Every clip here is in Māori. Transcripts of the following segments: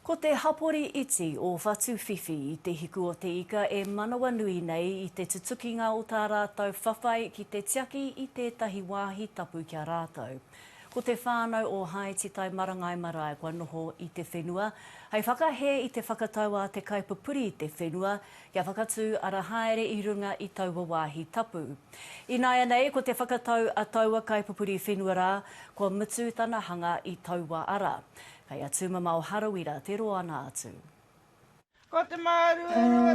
Ko te hapori iti o Whatuwhiwhi I Te Hiku o Te Ika e manawa nui nei I te tutukinga o tā rātou whawhai ki te tiaki I tētahi wāhi tapu kia rātou. Ko te whānau o Haititai Marangai Marae kua noho I te whenua, hei whakahe I te whakataua te kaipapuri I te whenua, kia whakatū ara haere I runga I taua wāhi tapu. I nāia nei, ko te whakatau a taua kaipapuri whenua rā, kua mutu tana hanga I taua ara. Kei atu mama o Harawira, te roa ana atu. Ko te maru,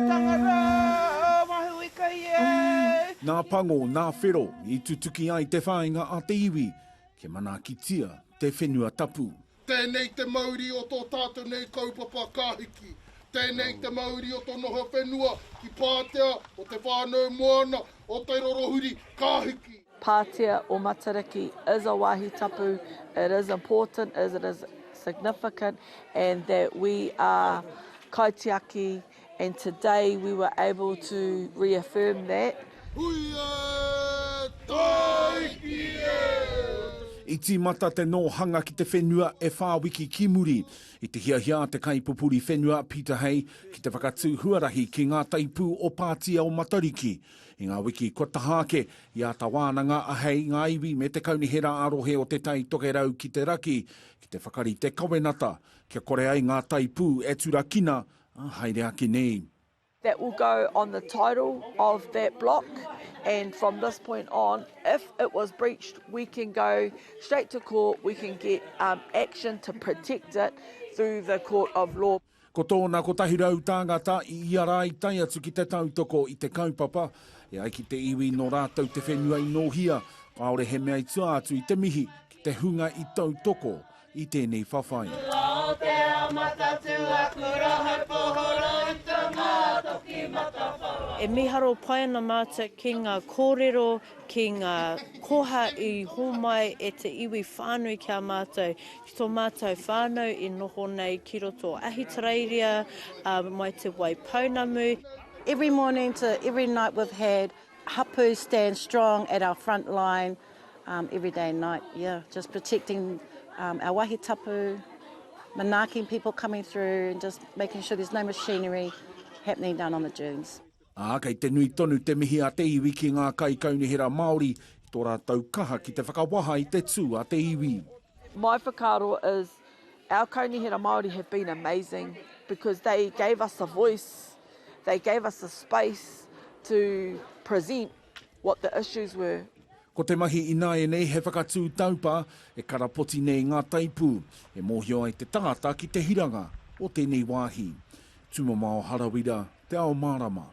tangara, mahui kai e. Nā pango, nā whero, I tutuki ai te whāinga a te iwi, ke mana ki tia te whenua tapu. Tēnei te mauri o tō tātou nei kaupapa kāhiki. Tēnei te mauri o tō noho whenua ki Pātea o te whānau moana o te rorohuri kāhiki. Pātea o Matariki is a wāhi tapu. It is important, it is significant, and that we are kaitiaki, and today we were able to reaffirm that. Huia taiki e! Iti mata te no hanga ki te whenua e whāwiki ki muri. I te hiahia te kaipupuri whenua pito ki te whakatū huarahi ki ngā taipu o Pātea o Matariki. I ngā wiki kua tahake, I a ta wānanga a hei ngā iwi me te kaunihera arohe o te tai tokerau ki te raki, ki te whakari te kawenata, kia kore ai ngā taipu e turakina, haere aki nei. That will go on the title of that block, and from this point on, if it was breached, we can go straight to court, we can get action to protect it through the court of law. Ko tōna ko tahi rau tāngata I ia rā I tai atu ki te tautoko I te kaupapa, e ai ki te iwi no rātou te whenua I nohia, kaore he mea I tua atu I te mihi, ki te hunga I tautoko, I tēnei whawhai. E miharo pai ana mātou ki ngā kōrero, ki ngā koha I homai e te iwi whānui kia mātou. Ki tō mātou whānau I noho nei ki roto ahitreiria, mai te waipaunamu. Every morning to every night we've had hapu stand strong at our front line every day and night. Yeah, just protecting our wāhi tapu, manaaki people coming through and just making sure there's no machinery happening down on the dunes. Kei te nui tonu te mihi a te iwi ki ngā kai kaunihera Māori, I tō rātou kaha ki te whakawaha I te tū a te iwi. My whakaro is our kaunihera Māori have been amazing because they gave us a voice, they gave us a space to present what the issues were. Ko te mahi I nāia nei he whakatū taupā e karapoti nei ngā taipu, e mōhio ai te tangata ki te hiranga o tēnei wāhi. Tumama o Harawira, te ao Marama.